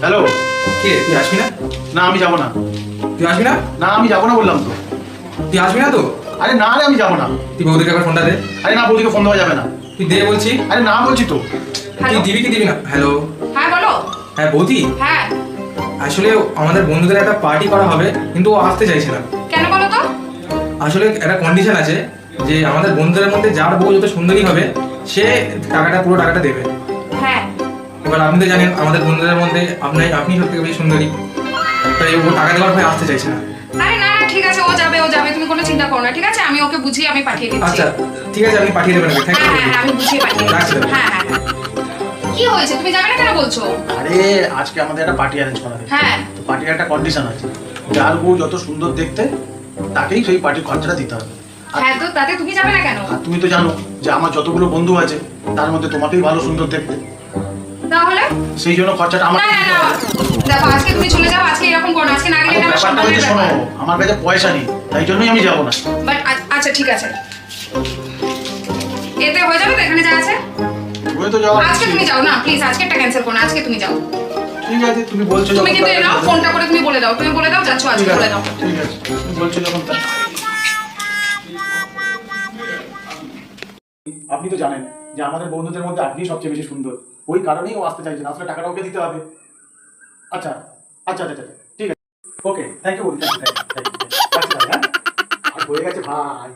Hello. কে তুই আসবি না? না আমি যাবো না। তুই আসবি না? না আমি যাবো না বললাম তো। তুই আসবি না তো? আরে না রে আমি যাবো না। তুই বৌদিকে একবার ফোনটা দে। আরে না বৌদিকে ফোন দেওয়া যাবে না। তুই দে বলছি। আরে না বলছি তো। তুই হ্যালো দিবি কি দিবি না? হ্যালো। হ্যাঁ বলো। হ্যাঁ বৌদি, হ্যাঁ আসলে আমাদের বন্ধুদের একটা পার্টি করা হবে, কিন্তু ও আসতে চাইছে না। কেন বলো তো? আসলে একটা কন্ডিশন আছে যে আমাদের বন্ধুদের মধ্যে যার বউ যত সুন্দরী হবে সে পুরো টাকাটা দেবে। হ্যাঁ এবার আপনি তো জানেন আমাদের বন্ধুদের মধ্যে আপনি সব থেকে বেশি সুন্দরী, তাই ও টাকা দেওয়ার ভয় আসতে চাইছে না। আরে না না ঠিক আছে, ও যাবে তুমি কোনো চিন্তা করো না, ঠিক আছে? আমি ওকে বুঝিয়ে আমি পাঠিয়ে দিচ্ছি। আচ্ছা ঠিক আছে, আপনি পাঠিয়ে দেবেন। থ্যাংক হ্যাঁ ইউ। হ্যাঁ হ্যাঁ, আমি বুঝিয়ে পাঠিয়ে রাখছি দিচ্ছি। তাহলে। হ্যাঁ হ্যাঁ হ্যাঁ। কি হয়েছে, তুমি যাবে না কেন বলছো? আরে আজকে আমাদের একটা পার্টি অ্যারেঞ্জ করা হয়েছে। হ্যাঁ তো পার্টির একটা কন্ডিশন আছে, যার বউ যত সুন্দর দেখতে তাকেই সেই পার্টির খরচাটা দিতে হবে। হ্যাঁ, তো তাতে তুমি যাবে না কেন? আর তুমি তো জানো যে আমার যতগুলো বন্ধু আছে তার মধ্যে তোমাকেই ভালো সুন্দর দেখতে, তাহলে সেই জন্য খরচাটা আমার না না না, দেখো আজকে তুমি চলে যাও, আজকে এরকম করো না, আজকে না গেলে এটা আমার ব্যাপারটা হচ্ছে সম্মানের শোনো, ব্যাপার। আমার কাছে পয়সা নেই তাই জন্যই আমি যাবো না। বাট আচ্ছা ঠিক আছে, এতে হয়ে যাবে তো এখানে যা আছে? তুমি তো যাও। আজকে তুমি যাও না প্লিজ, আজকেরটা ক্যান্সেল করো না, আজকে তুমি যাও। ঠিক আছে তুমি বলছো তুমি যখন কিন্তু তাহলে এনাও যাবো। ফোনটা করে তুমি বলে দাও, যাচ্ছ আজকে, ঠিক বলে আছে দাও। ঠিক আছে তুমি বলছো যখন তাই। আপনি তো জানেন যে আমাদের বন্ধুদের মধ্যে আপনি সবচেয়ে বেশি সুন্দর, ওই কারণেই ও আসতে চাইছেন, আসলে টাকাটা ওকে দিতে হবে। আচ্ছা আচ্ছা আচ্ছা আচ্ছা ঠিক আছে, ওকে থ্যাংক ইউ। হ্যাঁ আর হয়ে গেছে ভাই।